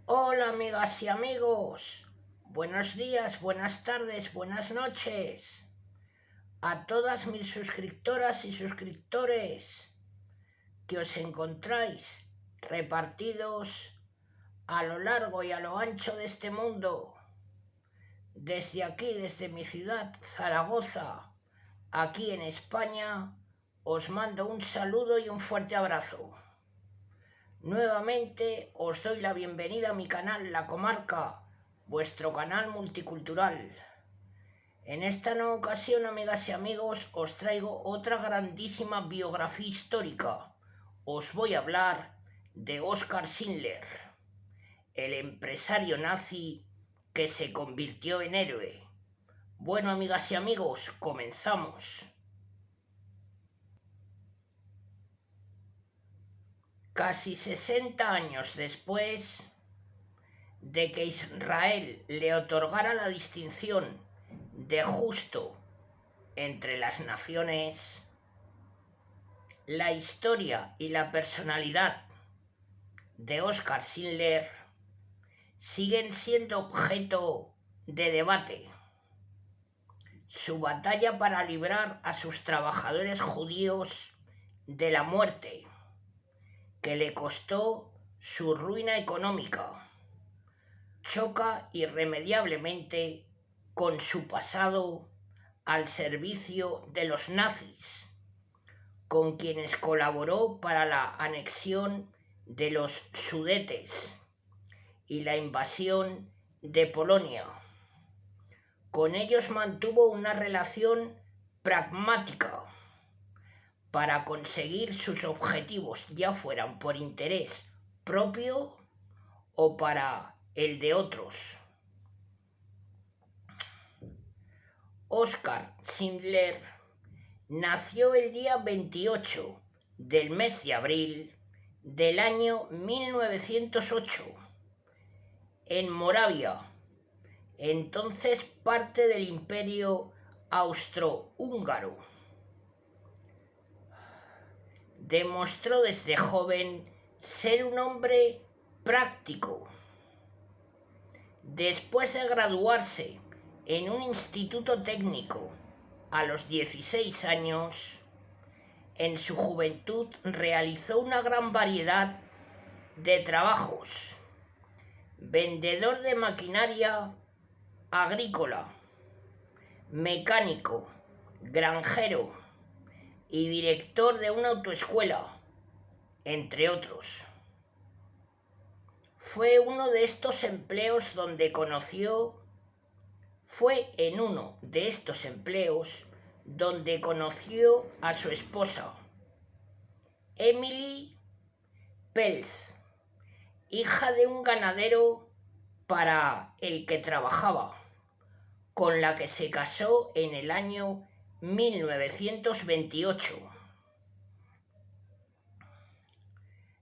Hola amigas y amigos, buenos días, buenas tardes, buenas noches a todas mis suscriptoras y suscriptores que os encontráis repartidos a lo largo y a lo ancho de este mundo. Desde aquí, desde mi ciudad, Zaragoza, aquí en España, os mando un saludo y un fuerte abrazo. Nuevamente os doy la bienvenida a mi canal La Comarca, vuestro canal multicultural. En esta nueva ocasión, amigas y amigos, os traigo otra grandísima biografía histórica. Os voy a hablar de Oskar Schindler, el empresario nazi que se convirtió en héroe. Bueno, amigas y amigos, comenzamos. Casi 60 años después de que Israel le otorgara la distinción de justo entre las naciones, la historia y la personalidad de Oskar Schindler siguen siendo objeto de debate. Su batalla para librar a sus trabajadores judíos de la muerte, que le costó su ruina económica, choca irremediablemente con su pasado al servicio de los nazis, con quienes colaboró para la anexión de los Sudetes y la invasión de Polonia. Con ellos mantuvo una relación pragmática para conseguir sus objetivos, ya fueran por interés propio o para el de otros. Oskar Schindler nació el día 28 del mes de abril del año 1908 en Moravia, entonces parte del Imperio Austrohúngaro. Demostró desde joven ser un hombre práctico. Después de graduarse en un instituto técnico a los 16 años, en su juventud realizó una gran variedad de trabajos: vendedor de maquinaria agrícola, mecánico, granjero y director de una autoescuela, entre otros. Fue en uno de estos empleos donde conoció a su esposa, Emily Pelz, hija de un ganadero para el que trabajaba, con la que se casó en el año 1928.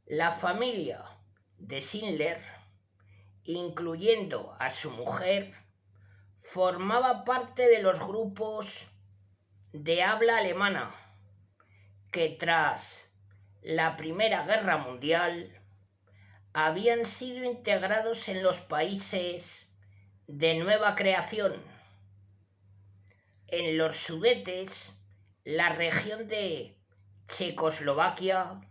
La familia de Schindler, incluyendo a su mujer, formaba parte de los grupos de habla alemana que tras la Primera Guerra Mundial habían sido integrados en los países de nueva creación. En los Sudetes, la región de Checoslovaquia,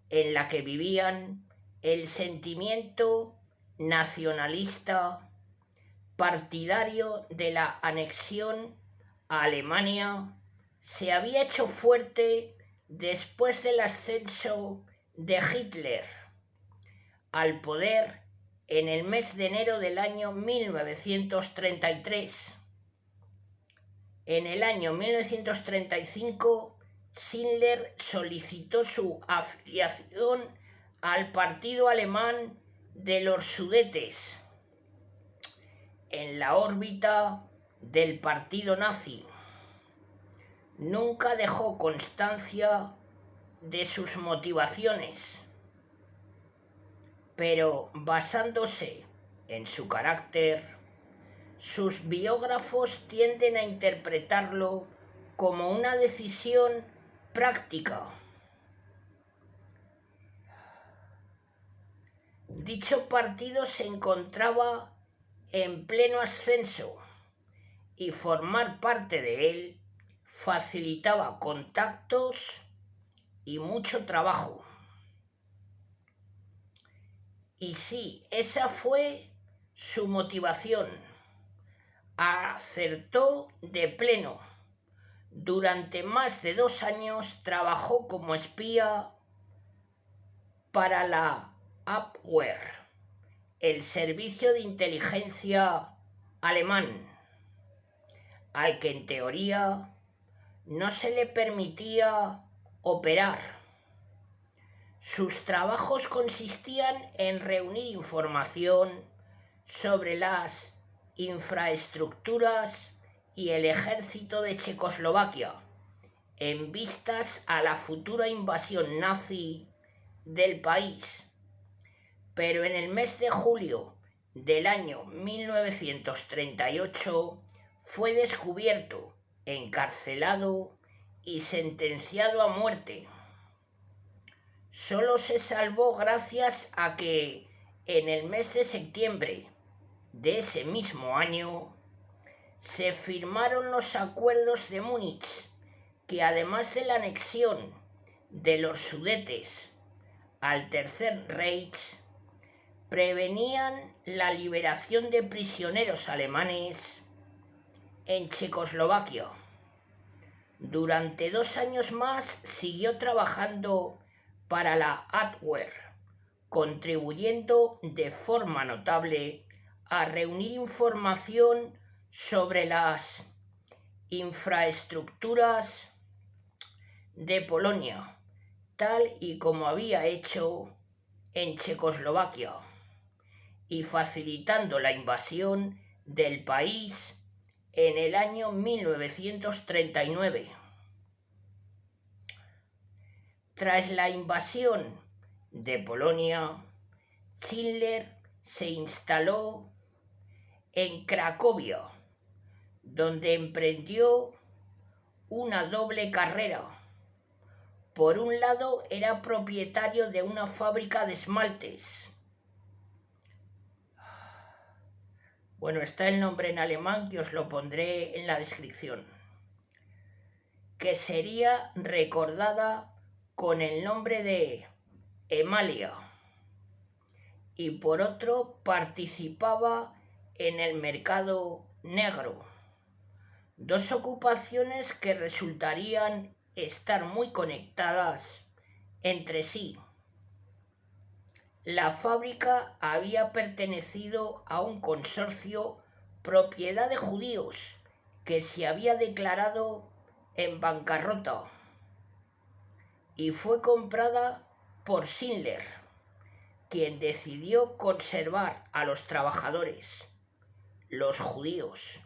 en la que vivían el sentimiento nacionalista partidario de la anexión a Alemania se había hecho fuerte después del ascenso de Hitler al poder en el mes de enero del año 1933. En el año 1935, Schindler solicitó su afiliación al partido alemán de los Sudetes, en la órbita del partido nazi. Nunca dejó constancia de sus motivaciones, pero basándose en su carácter, sus biógrafos tienden a interpretarlo como una decisión práctica. Dicho partido se encontraba en pleno ascenso y formar parte de él facilitaba contactos y mucho trabajo. Y sí, esa fue su motivación. Acertó de pleno. Durante más de 2 años trabajó como espía para la Abwehr, el servicio de inteligencia alemán, al que en teoría no se le permitía operar. Sus trabajos consistían en reunir información sobre las infraestructuras y el ejército de Checoslovaquia en vistas a la futura invasión nazi del país. Pero en el mes de julio del año 1938 fue descubierto, encarcelado y sentenciado a muerte. Solo se salvó gracias a que en el mes de septiembre de ese mismo año se firmaron los acuerdos de Múnich, que además de la anexión de los Sudetes al Tercer Reich, prevenían la liberación de prisioneros alemanes en Checoslovaquia. Durante 2 años más siguió trabajando para la Abwehr, contribuyendo de forma notable a reunir información sobre las infraestructuras de Polonia, tal y como había hecho en Checoslovaquia, y facilitando la invasión del país en el año 1939. Tras la invasión de Polonia, Schindler se instaló en Cracovia, donde emprendió una doble carrera. Por un lado, era propietario de una fábrica de esmaltes. Bueno, está el nombre en alemán, que os lo pondré en la descripción, que sería recordada con el nombre de Emalia. Y por otro, participaba en el mercado negro. 2 ocupaciones que resultarían estar muy conectadas entre sí. La fábrica había pertenecido a un consorcio propiedad de judíos que se había declarado en bancarrota y fue comprada por Schindler, quien decidió conservar a los trabajadores, los judíos,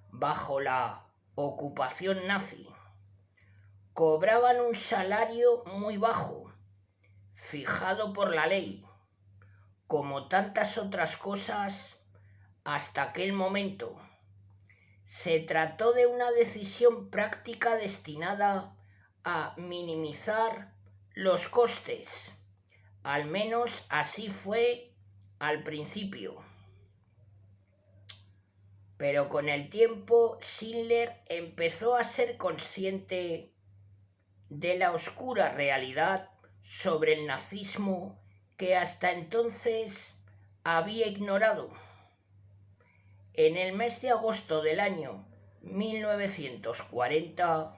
bajo la ocupación nazi. Cobraban un salario muy bajo, fijado por la ley, como tantas otras cosas hasta aquel momento. Se trató de una decisión práctica destinada a minimizar los costes. Al menos así fue al principio. Pero con el tiempo Schindler empezó a ser consciente de la oscura realidad sobre el nazismo que hasta entonces había ignorado. En el mes de agosto del año 1940,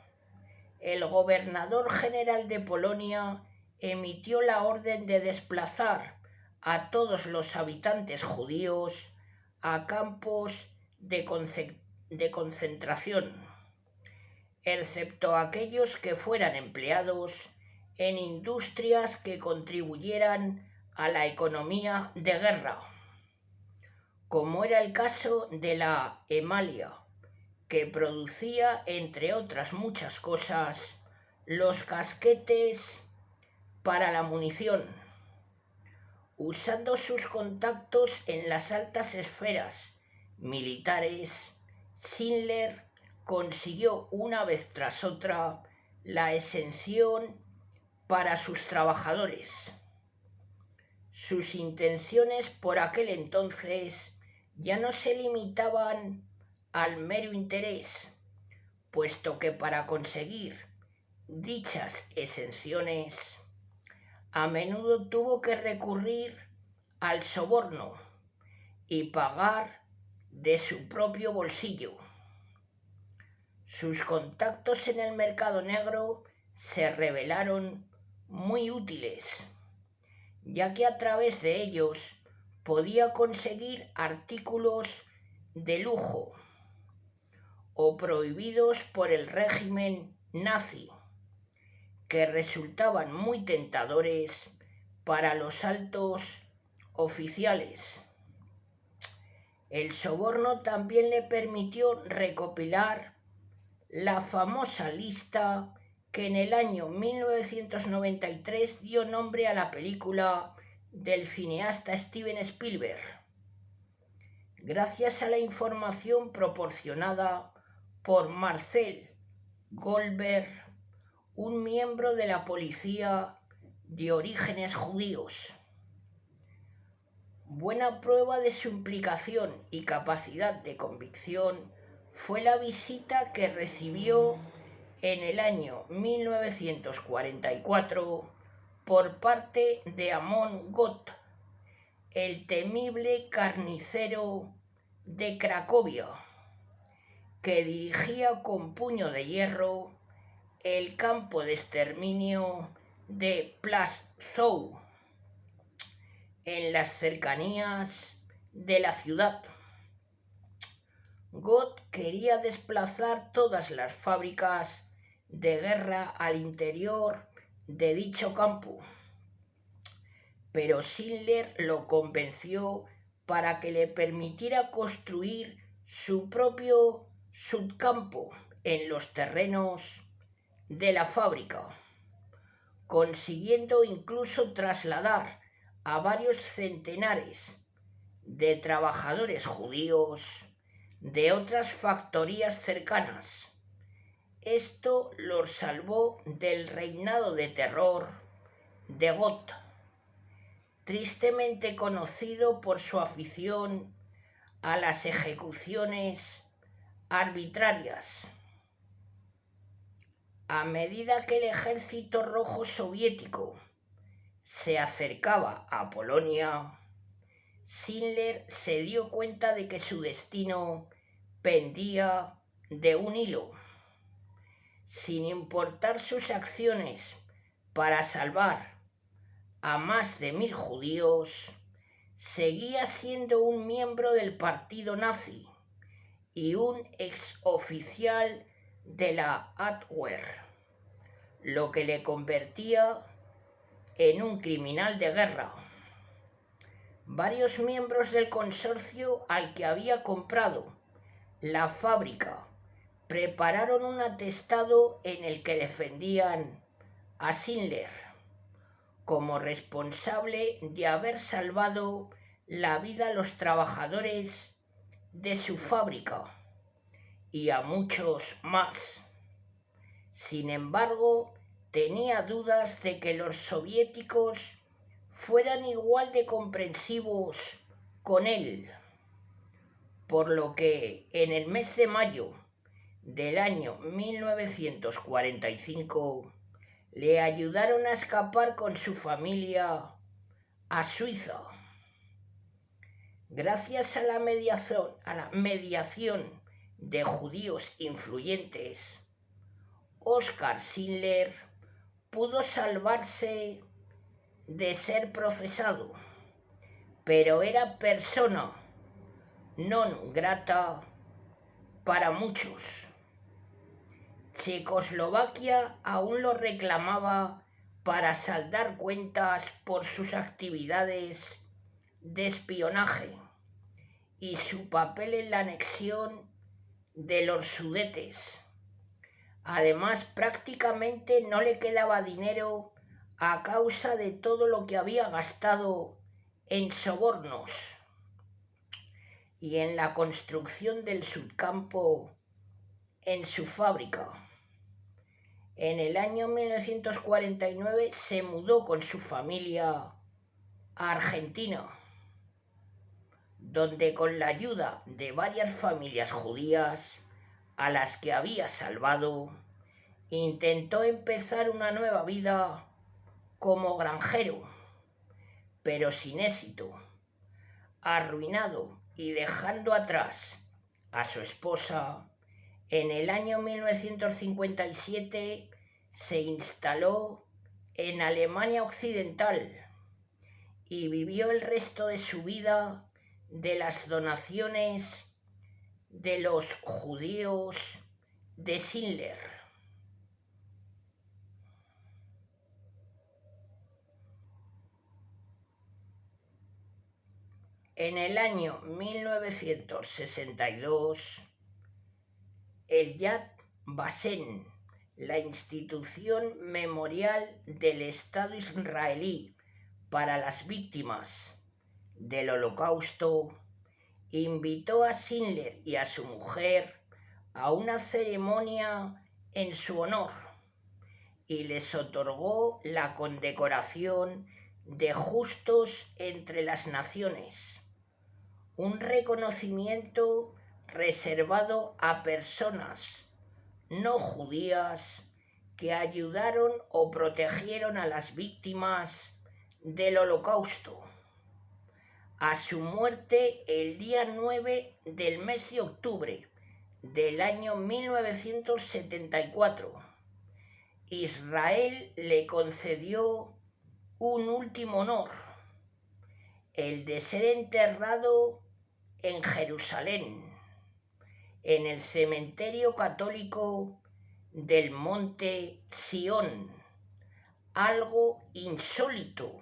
el gobernador general de Polonia emitió la orden de desplazar a todos los habitantes judíos a campos de concentración, excepto aquellos que fueran empleados en industrias que contribuyeran a la economía de guerra, como era el caso de la Emalia, que producía, entre otras muchas cosas, los casquetes para la munición. Usando sus contactos en las altas esferas militares, Schindler consiguió una vez tras otra la exención para sus trabajadores. Sus intenciones por aquel entonces ya no se limitaban al mero interés, puesto que para conseguir dichas exenciones a menudo tuvo que recurrir al soborno y pagar de su propio bolsillo. Sus contactos en el mercado negro se revelaron muy útiles, ya que a través de ellos podía conseguir artículos de lujo o prohibidos por el régimen nazi, que resultaban muy tentadores para los altos oficiales. El soborno también le permitió recopilar la famosa lista que en el año 1993 dio nombre a la película del cineasta Steven Spielberg. Gracias a la información proporcionada por Marcel Goldberg, un miembro de la policía de orígenes judíos. Buena prueba de su implicación y capacidad de convicción fue la visita que recibió en el año 1944 por parte de Amon Gott, el temible carnicero de Cracovia, que dirigía con puño de hierro el campo de exterminio de Plaszow, en las cercanías de la ciudad. Gott quería desplazar todas las fábricas de guerra al interior de dicho campo, pero Schindler lo convenció para que le permitiera construir su propio subcampo en los terrenos de la fábrica, consiguiendo incluso trasladar a varios centenares de trabajadores judíos de otras factorías cercanas. Esto los salvó del reinado de terror de Gott, tristemente conocido por su afición a las ejecuciones arbitrarias. A medida que el ejército rojo soviético se acercaba a Polonia, Schindler se dio cuenta de que su destino pendía de un hilo. Sin importar sus acciones para salvar a más de 1000 judíos, seguía siendo un miembro del partido nazi y un exoficial de la Abwehr, lo que le convertía en un criminal de guerra. Varios miembros del consorcio al que había comprado la fábrica prepararon un atestado en el que defendían a Schindler como responsable de haber salvado la vida a los trabajadores de su fábrica y a muchos más. Sin embargo, tenía dudas de que los soviéticos fueran igual de comprensivos con él, por lo que en el mes de mayo del año 1945 le ayudaron a escapar con su familia a Suiza. Gracias a la mediación de judíos influyentes, Oskar Schindler pudo salvarse de ser procesado, pero era persona non grata para muchos. Checoslovaquia aún lo reclamaba para saldar cuentas por sus actividades de espionaje y su papel en la anexión de los Sudetes. Además, prácticamente no le quedaba dinero a causa de todo lo que había gastado en sobornos y en la construcción del subcampo en su fábrica. En el año 1949 se mudó con su familia a Argentina, donde con la ayuda de varias familias judías a las que había salvado, intentó empezar una nueva vida como granjero, pero sin éxito, arruinado y dejando atrás a su esposa. En el año 1957 se instaló en Alemania Occidental y vivió el resto de su vida de las donaciones de los judíos de Schindler. En el año 1962, el Yad Vashem, la institución memorial del Estado israelí para las víctimas del Holocausto, invitó a Schindler y a su mujer a una ceremonia en su honor y les otorgó la condecoración de Justos entre las Naciones, un reconocimiento reservado a personas no judías que ayudaron o protegieron a las víctimas del Holocausto. A su muerte el día 9 del mes de octubre del año 1974, Israel le concedió un último honor, el de ser enterrado en Jerusalén, en el cementerio católico del monte Sión, algo insólito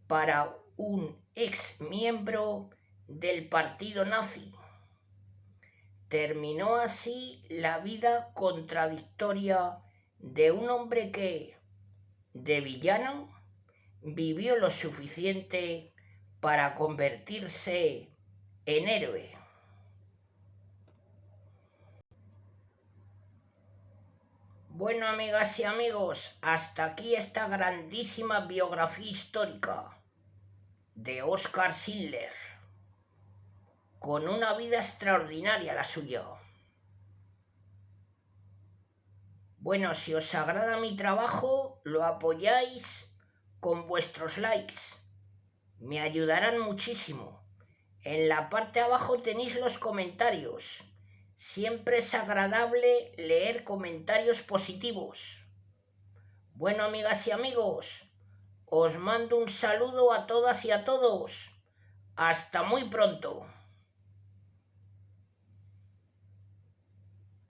para un ex miembro del partido nazi. Terminó así la vida contradictoria de un hombre que, de villano, vivió lo suficiente para convertirse en héroe. Bueno, amigas y amigos, hasta aquí esta grandísima biografía histórica de Oskar Schindler, con una vida extraordinaria la suya. Bueno, si os agrada mi trabajo, lo apoyáis con vuestros likes. Me ayudarán muchísimo. En la parte de abajo tenéis los comentarios. Siempre es agradable leer comentarios positivos. Bueno, amigas y amigos, os mando un saludo a todas y a todos. Hasta muy pronto.